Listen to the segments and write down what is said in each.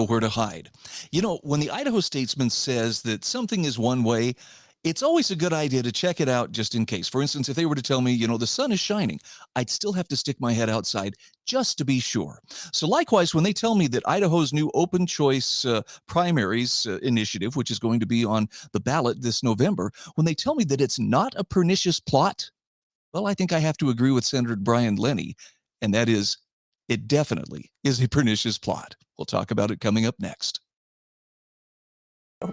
Nowhere to Hide. You know, when the Idaho Statesman says that something is one way, it's always a good idea to check it out just in case. For instance, if they were to tell me, the sun is shining, I'd still have to stick my head outside just to be sure. So likewise, when they tell me that Idaho's new open choice primaries initiative, which is going to be on the ballot this November, when they tell me that it's not a pernicious plot, well, I think I have to agree with Senator Brian Lenny, and that is, it definitely is a pernicious plot. We'll talk about it coming up next.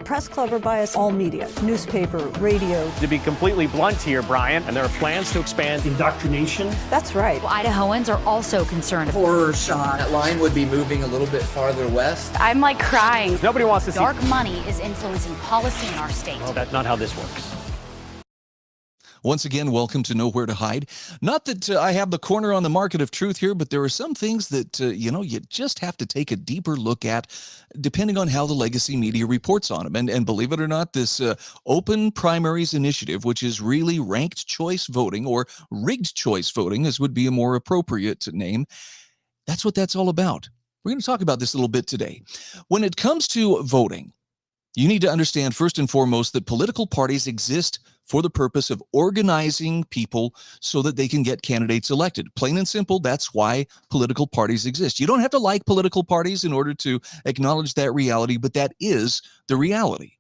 Press club or bias all media, newspaper, radio. To be completely blunt here, Brian, and there are plans to expand indoctrination. That's right. Well, Idahoans are also concerned. Horror shot. That line would be moving a little bit farther west. I'm like crying. Nobody wants to see dark money is influencing policy in our state. Well, that's not how this works. Once again, welcome to Nowhere to Hide. Not that I have the corner on the market of truth here, but there are some things that, you just have to take a deeper look at depending on how the legacy media reports on them. And believe it or not, this open primaries initiative, which is really ranked choice voting or rigged choice voting, as would be a more appropriate name, that's what that's all about. We're going to talk about this a little bit today. When it comes to voting, you need to understand first and foremost that political parties exist for the purpose of organizing people so that they can get candidates elected. Plain and simple, that's why political parties exist. You don't have to like political parties in order to acknowledge that reality, but that is the reality.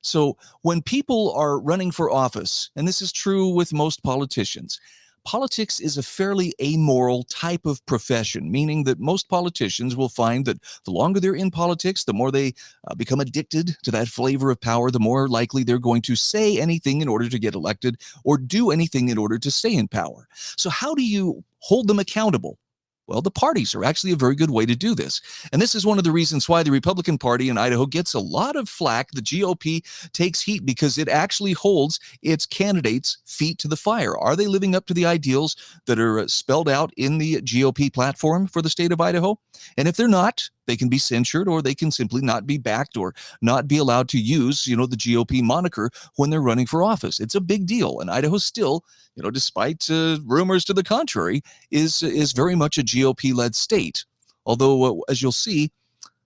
So when people are running for office, and this is true with most politicians, politics is a fairly amoral type of profession, meaning that most politicians will find that the longer they're in politics, the more they become addicted to that flavor of power, the more likely they're going to say anything in order to get elected or do anything in order to stay in power. So how do you hold them accountable? Well, the parties are actually a very good way to do this. And this is one of the reasons why the Republican Party in Idaho gets a lot of flack. The GOP takes heat because it actually holds its candidates' feet to the fire. Are they living up to the ideals that are spelled out in the GOP platform for the state of Idaho? And if they're not, they can be censured, or they can simply not be backed or not be allowed to use, the GOP moniker when they're running for office. It's a big deal. And Idaho still, despite rumors to the contrary, is very much a GOP-led state. Although, as you'll see,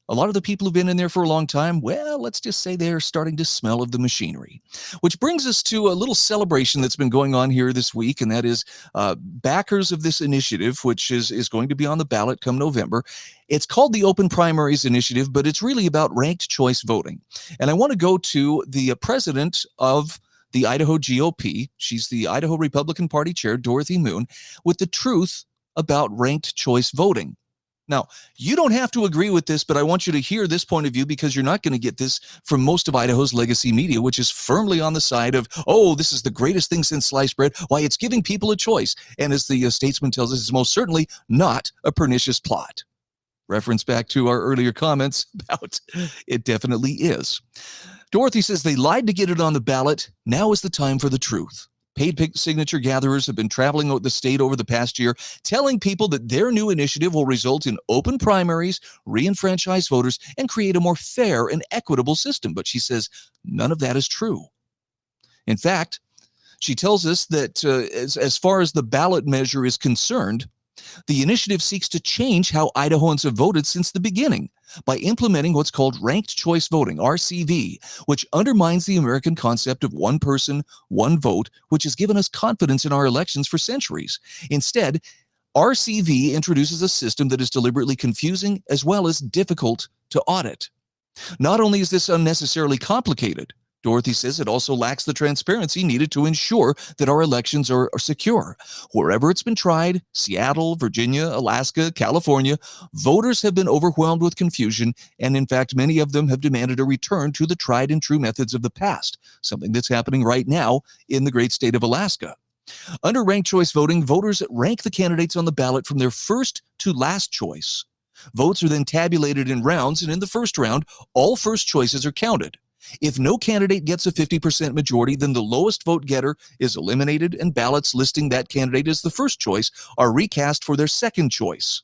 a lot of the people who've been in there for a long time, well, let's just say they're starting to smell of the machinery. Which brings us to a little celebration that's been going on here this week, and that is backers of this initiative, which is going to be on the ballot come November. It's called the Open Primaries Initiative, but it's really about ranked choice voting. And I want to go to the president of the Idaho GOP. She's the Idaho Republican Party chair, Dorothy Moon, with the truth about ranked choice voting. Now, you don't have to agree with this, but I want you to hear this point of view because you're not going to get this from most of Idaho's legacy media, which is firmly on the side of, oh, this is the greatest thing since sliced bread. Why, it's giving people a choice. And as the statesman tells us, it's most certainly not a pernicious plot. Reference back to our earlier comments about it definitely is. Dorothy says they lied to get it on the ballot. Now is the time for the truth. Paid signature gatherers have been traveling the state over the past year, telling people that their new initiative will result in open primaries, re-enfranchise voters, and create a more fair and equitable system. But she says none of that is true. In fact, she tells us that as far as the ballot measure is concerned, the initiative seeks to change how Idahoans have voted since the beginning by implementing what's called ranked choice voting, RCV, which undermines the American concept of one person, one vote, which has given us confidence in our elections for centuries. Instead, RCV introduces a system that is deliberately confusing as well as difficult to audit. Not only is this unnecessarily complicated, Dorothy says it also lacks the transparency needed to ensure that our elections are secure. Wherever it's been tried, Seattle, Virginia, Alaska, California, voters have been overwhelmed with confusion, and in fact, many of them have demanded a return to the tried and true methods of the past, something that's happening right now in the great state of Alaska. Under ranked choice voting, voters rank the candidates on the ballot from their first to last choice. Votes are then tabulated in rounds, and in the first round, all first choices are counted. If no candidate gets a 50% majority, then the lowest vote getter is eliminated, and ballots listing that candidate as the first choice are recast for their second choice.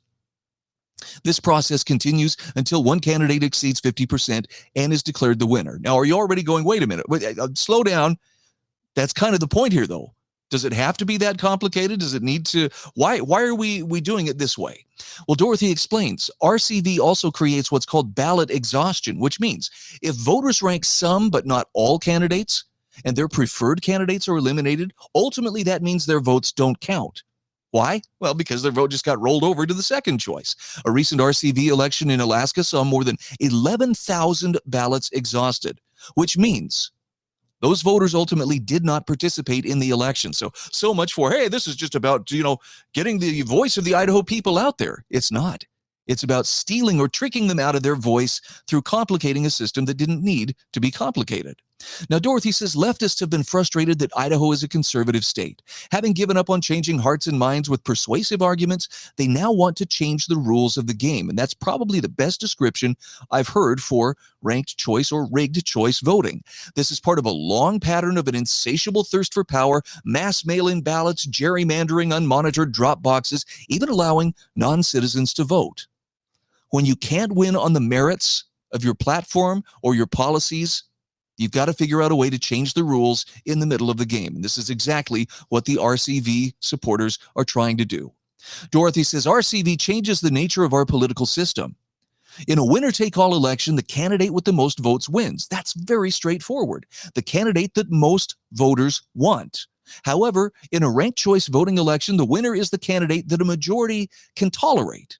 This process continues until one candidate exceeds 50% and is declared the winner. Now, are you already going, wait a minute, slow down. That's kind of the point here, though. Does it have to be that complicated? Does it need to? Why are we doing it this way? Well, Dorothy explains, RCV also creates what's called ballot exhaustion, which means if voters rank some but not all candidates and their preferred candidates are eliminated, ultimately that means their votes don't count. Why? Well, because their vote just got rolled over to the second choice. A recent RCV election in Alaska saw more than 11,000 ballots exhausted, which means those voters ultimately did not participate in the election. So much for, hey, this is just about, getting the voice of the Idaho people out there. It's not. It's about stealing or tricking them out of their voice through complicating a system that didn't need to be complicated. Now, Dorothy says leftists have been frustrated that Idaho is a conservative state. Having given up on changing hearts and minds with persuasive arguments, they now want to change the rules of the game. And that's probably the best description I've heard for ranked choice or rigged choice voting. This is part of a long pattern of an insatiable thirst for power, mass mail-in ballots, gerrymandering, unmonitored drop boxes, even allowing non-citizens to vote. When you can't win on the merits of your platform or your policies, you've got to figure out a way to change the rules in the middle of the game. And this is exactly what the RCV supporters are trying to do. Dorothy says RCV changes the nature of our political system. In a winner-take-all election, the candidate with the most votes wins. That's very straightforward. The candidate that most voters want. However, in a ranked choice voting election, the winner is the candidate that a majority can tolerate.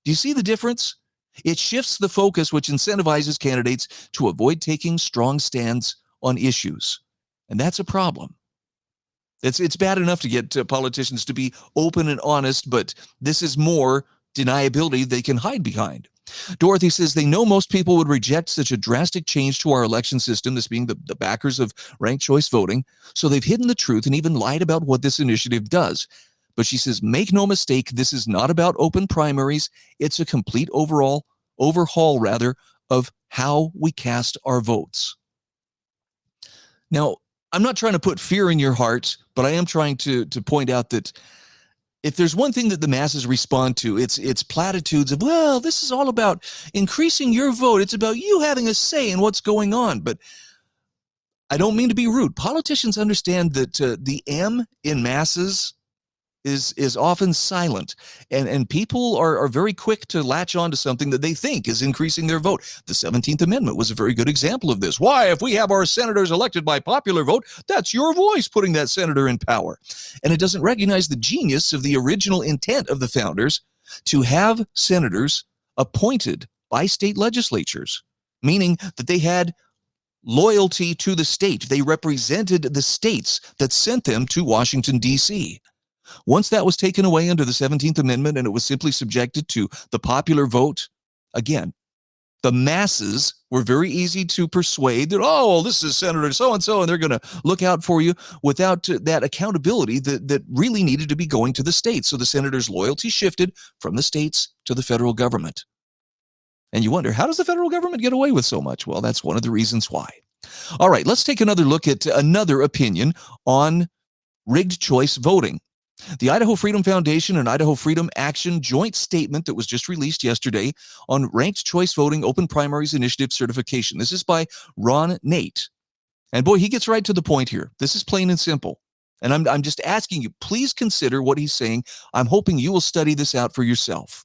Do you see the difference? It shifts the focus, which incentivizes candidates to avoid taking strong stands on issues. And that's a problem. It's bad enough to get politicians to be open and honest, but this is more deniability they can hide behind. Dorothy says they know most people would reject such a drastic change to our election system, this being the backers of ranked choice voting, so they've hidden the truth and even lied about what this initiative does. But she says, make no mistake, this is not about open primaries. It's a complete overhaul of how we cast our votes. Now, I'm not trying to put fear in your heart, but I am trying to point out that if there's one thing that the masses respond to, it's platitudes of, well, this is all about increasing your vote. It's about you having a say in what's going on. But I don't mean to be rude. Politicians understand that the M in masses is often silent, and people are very quick to latch on to something that they think is increasing their vote. The 17th Amendment was a very good example of this. Why, if we have our senators elected by popular vote, that's your voice putting that senator in power. And it doesn't recognize the genius of the original intent of the founders to have senators appointed by state legislatures, meaning that they had loyalty to the state. They represented the states that sent them to Washington, D.C. Once that was taken away under the 17th Amendment and it was simply subjected to the popular vote, again, the masses were very easy to persuade that, oh, this is Senator so-and-so, and they're going to look out for you, without that accountability that really needed to be going to the states. So the senators' loyalty shifted from the states to the federal government. And you wonder, how does the federal government get away with so much? Well, that's one of the reasons why. All right, let's take another look at another opinion on rigged choice voting. The Idaho Freedom Foundation and Idaho Freedom Action joint statement that was just released yesterday on ranked choice voting open primaries initiative certification. This is by Ron Nate. And boy, he gets right to the point here. This is plain and simple. And I'm just asking you, please consider what he's saying. I'm hoping you will study this out for yourself.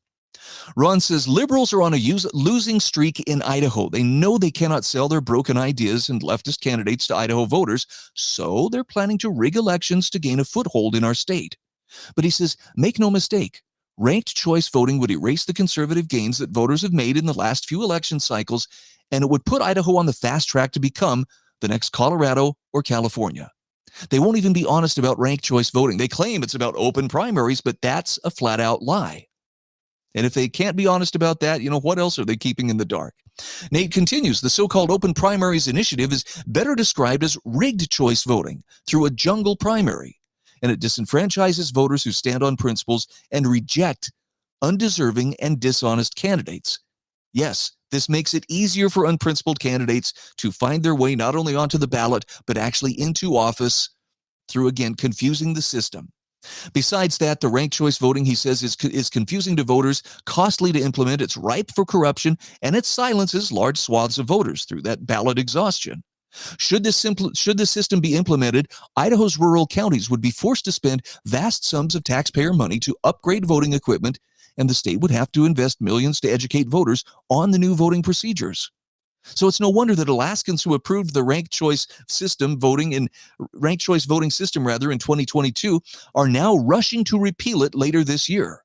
Ron says liberals are on a losing streak in Idaho. They know they cannot sell their broken ideas and leftist candidates to Idaho voters, so they're planning to rig elections to gain a foothold in our state. But he says, make no mistake, ranked choice voting would erase the conservative gains that voters have made in the last few election cycles, and it would put Idaho on the fast track to become the next Colorado or California. They won't even be honest about ranked choice voting. They claim it's about open primaries, but that's a flat-out lie. And if they can't be honest about that, what else are they keeping in the dark? Nate continues, the so-called open primaries initiative is better described as rigged choice voting through a jungle primary. And it disenfranchises voters who stand on principles and reject undeserving and dishonest candidates. Yes, this makes it easier for unprincipled candidates to find their way not only onto the ballot, but actually into office through, again, confusing the system. Besides that, the ranked choice voting, he says, is confusing to voters, costly to implement, it's ripe for corruption, and it silences large swaths of voters through that ballot exhaustion. Should this system be implemented, Idaho's rural counties would be forced to spend vast sums of taxpayer money to upgrade voting equipment, and the state would have to invest millions to educate voters on the new voting procedures. So it's no wonder that Alaskans who approved the ranked choice voting in 2022 are now rushing to repeal it later this year.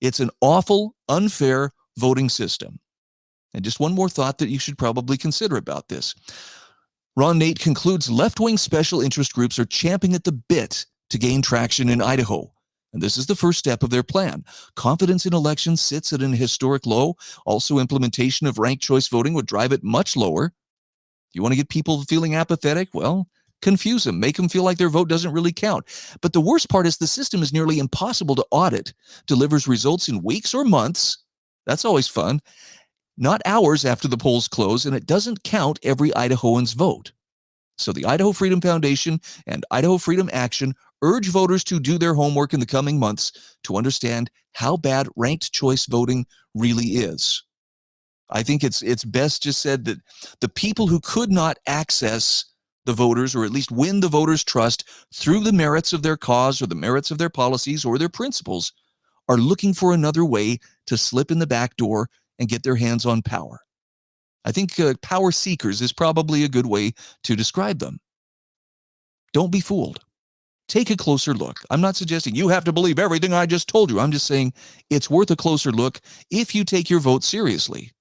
It's an awful, unfair voting system. And just one more thought that you should probably consider about this. Ron Nate concludes left-wing special interest groups are champing at the bit to gain traction in Idaho. And this is the first step of their plan. Confidence in elections sits at an historic low. Also, implementation of ranked choice voting would drive it much lower. You want to get people feeling apathetic? Well, confuse them. Make them feel like their vote doesn't really count. But the worst part is the system is nearly impossible to audit. Delivers results in weeks or months. That's always fun. Not hours after the polls close, and it doesn't count every Idahoan's vote. So the Idaho Freedom Foundation and Idaho Freedom Action urge voters to do their homework in the coming months to understand how bad ranked choice voting really is. I think it's best just said that the people who could not access the voters, or at least win the voters' trust through the merits of their cause or the merits of their policies or their principles, are looking for another way to slip in the back door and get their hands on power. I think power seekers is probably a good way to describe them. Don't be fooled. Take a closer look. I'm not suggesting you have to believe everything I just told you. I'm just saying it's worth a closer look if you take your vote seriously.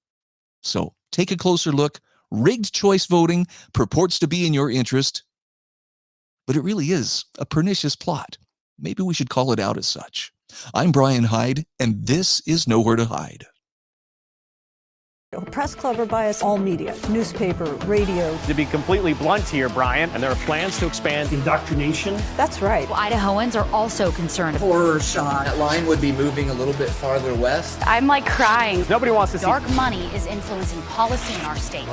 So take a closer look. Rigged choice voting purports to be in your interest, but it really is a pernicious plot. Maybe we should call it out as such. I'm Brian Hyde, and this is Nowhere to Hide. Press Club or bias all media, newspaper, radio. To be completely blunt here, Brian, and there are plans to expand indoctrination. That's right. Idahoans are also concerned. Horror shot. That line would be moving a little bit farther west. I'm like crying. Nobody wants to see Dark money is influencing policy in our state.